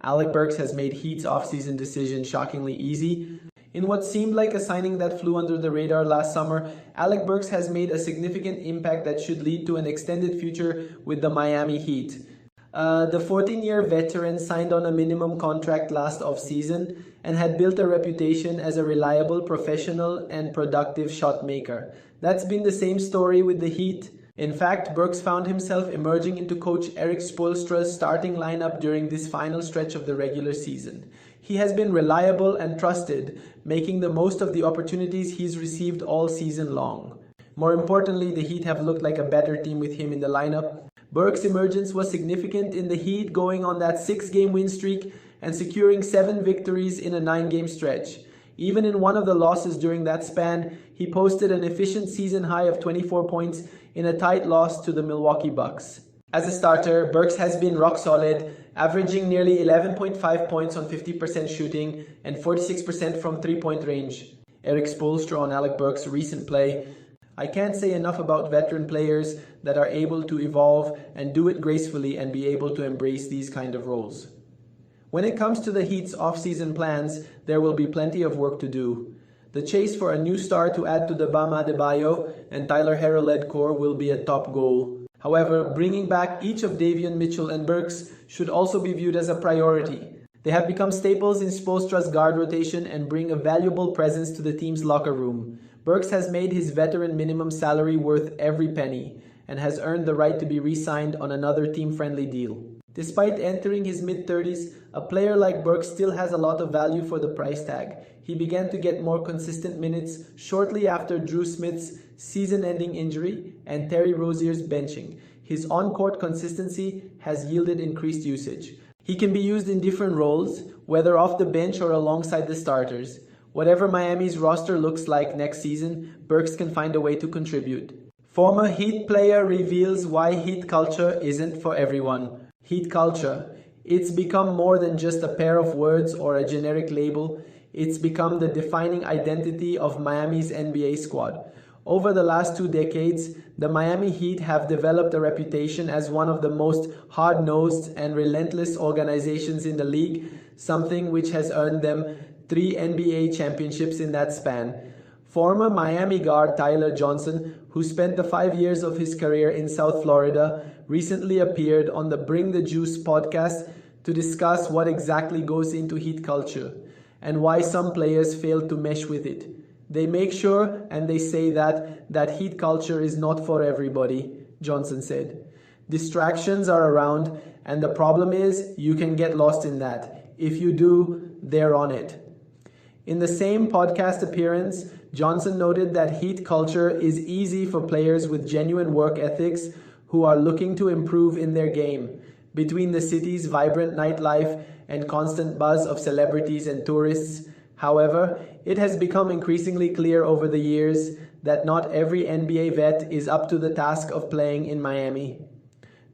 Alec Burks has made Heat's offseason decision shockingly easy. In what seemed like a signing that flew under the radar last summer, Alec Burks has made a significant impact that should lead to an extended future with the Miami Heat. The 14-year veteran signed on a minimum contract last offseason and had built a reputation as a reliable, professional, and productive shot maker. That's been the same story with the Heat. In fact, Burks found himself emerging into coach Erik Spoelstra's starting lineup during this final stretch of the regular season. He has been reliable and trusted, making the most of the opportunities he's received all season long. More importantly, the Heat have looked like a better team with him in the lineup. Burks' emergence was significant in the Heat going on that 6-game win streak and securing 7 victories in a 9-game stretch. Even in one of the losses during that span, he posted an efficient season high of 24 points in a tight loss to the Milwaukee Bucks. As a starter, Burks has been rock solid, averaging nearly 11.5 points on 50% shooting and 46% from three-point range. Erik Spoelstra on Alec Burks' recent play. I can't say enough about veteran players that are able to evolve and do it gracefully and be able to embrace these kind of roles. When it comes to the Heat's off-season plans, there will be plenty of work to do. The chase for a new star to add to the Bam Adebayo and Tyler Herro-led core will be a top goal. However, bringing back each of Davion Mitchell and Burks should also be viewed as a priority. They have become staples in Spoelstra's guard rotation and bring a valuable presence to the team's locker room. Burks has made his veteran minimum salary worth every penny and has earned the right to be re-signed on another team-friendly deal. Despite entering his mid-30s, a player like Burks still has a lot of value for the price tag. He began to get more consistent minutes shortly after Drew Smith's season-ending injury and Terry Rozier's benching. His on-court consistency has yielded increased usage. He can be used in different roles, whether off the bench or alongside the starters. Whatever Miami's roster looks like next season, Burks can find a way to contribute. Former Heat player reveals why Heat culture isn't for everyone. Heat culture. It's become more than just a pair of words or a generic label. It's become the defining identity of Miami's NBA squad. Over the last 2 decades, the Miami Heat have developed a reputation as one of the most hard-nosed and relentless organizations in the league, something which has earned them 3 NBA championships in that span. Former Miami guard Tyler Johnson, who spent the 5 years of his career in South Florida, recently appeared on the Bring the Juice podcast to discuss what exactly goes into Heat culture and why some players fail to mesh with it. They make sure and they say that Heat culture is not for everybody, Johnson said. Distractions are around, and the problem is you can get lost in that. If you do, they're on it. In the same podcast appearance, Johnson noted that Heat culture is easy for players with genuine work ethics who are looking to improve in their game. Between the city's vibrant nightlife and constant buzz of celebrities and tourists, however, it has become increasingly clear over the years that not every NBA vet is up to the task of playing in Miami.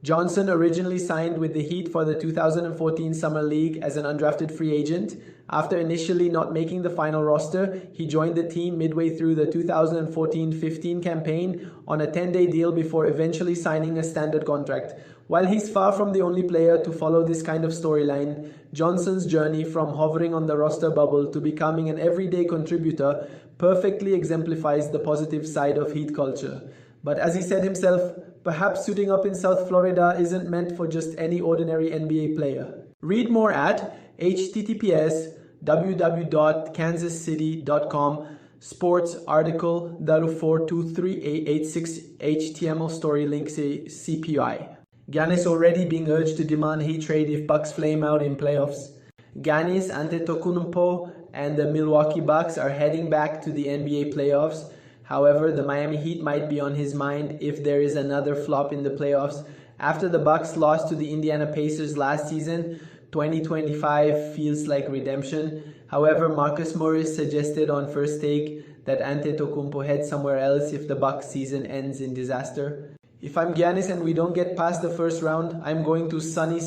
Johnson originally signed with the Heat for the 2014 Summer League as an undrafted free agent. After initially not making the final roster, he joined the team midway through the 2014-15 campaign on a 10-day deal before eventually signing a standard contract. While he's far from the only player to follow this kind of storyline, Johnson's journey from hovering on the roster bubble to becoming an everyday contributor perfectly exemplifies the positive side of Heat culture. But as he said himself, perhaps suiting up in South Florida isn't meant for just any ordinary NBA player. Read more at https://www.kansascity.com sports article .42386 HTML story link CPI. Giannis already being urged to demand Heat trade if Bucks flame out in playoffs. Giannis Antetokounmpo and the Milwaukee Bucks are heading back to the NBA playoffs. However, the Miami Heat might be on his mind if there is another flop in the playoffs. After the Bucks lost to the Indiana Pacers last season, 2025 feels like redemption. However, Marcus Morris suggested on First Take that Antetokounmpo head somewhere else if the Bucks season ends in disaster. If I'm Giannis and we don't get past the first round, I'm going to sunny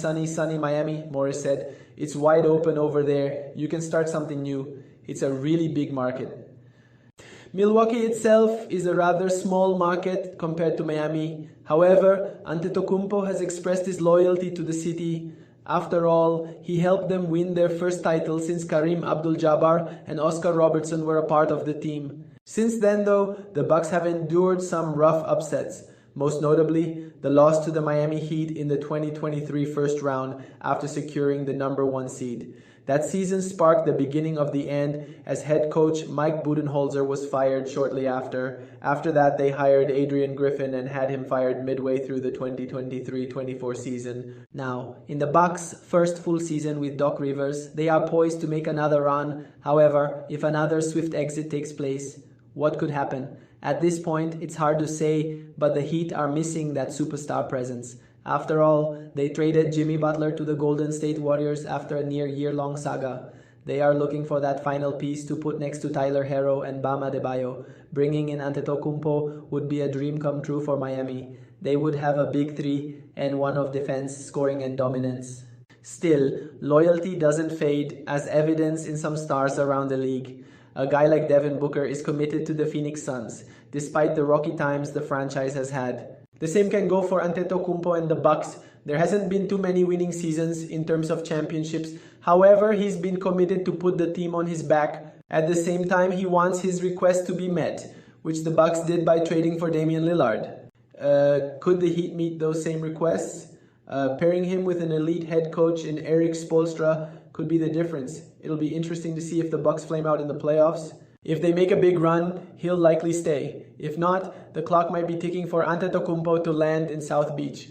Miami, Morris said. It's wide open over there. You can start something new. It's a really big market. Milwaukee itself is a rather small market compared to Miami. However, Antetokounmpo has expressed his loyalty to the city. After all, he helped them win their first title since Kareem Abdul-Jabbar and Oscar Robertson were a part of the team. Since then though, the Bucks have endured some rough upsets, most notably the loss to the Miami Heat in the 2023 first round after securing the #1 seed. That season sparked the beginning of the end as head coach Mike Budenholzer was fired shortly after. After that, they hired Adrian Griffin and had him fired midway through the 2023-24 season. Now, in the Bucks' first full season with Doc Rivers, they are poised to make another run. However, if another swift exit takes place, what could happen? At this point, it's hard to say, but the Heat are missing that superstar presence. After all, they traded Jimmy Butler to the Golden State Warriors after a near year-long saga. They are looking for that final piece to put next to Tyler Herro and Bam Adebayo. Bringing in Antetokounmpo would be a dream come true for Miami. They would have a big three and one of defense, scoring and dominance. Still, loyalty doesn't fade, as evidenced in some stars around the league. A guy like Devin Booker is committed to the Phoenix Suns, despite the rocky times the franchise has had. The same can go for Antetokounmpo and the Bucks. There hasn't been too many winning seasons in terms of championships. However, he's been committed to put the team on his back. At the same time, he wants his request to be met, which the Bucks did by trading for Damian Lillard. Could the Heat meet those same requests? Pairing him with an elite head coach in Eric Spoelstra could be the difference. It'll be interesting to see if the Bucks flame out in the playoffs. If they make a big run, he'll likely stay. If not, the clock might be ticking for Antetokounmpo to land in South Beach.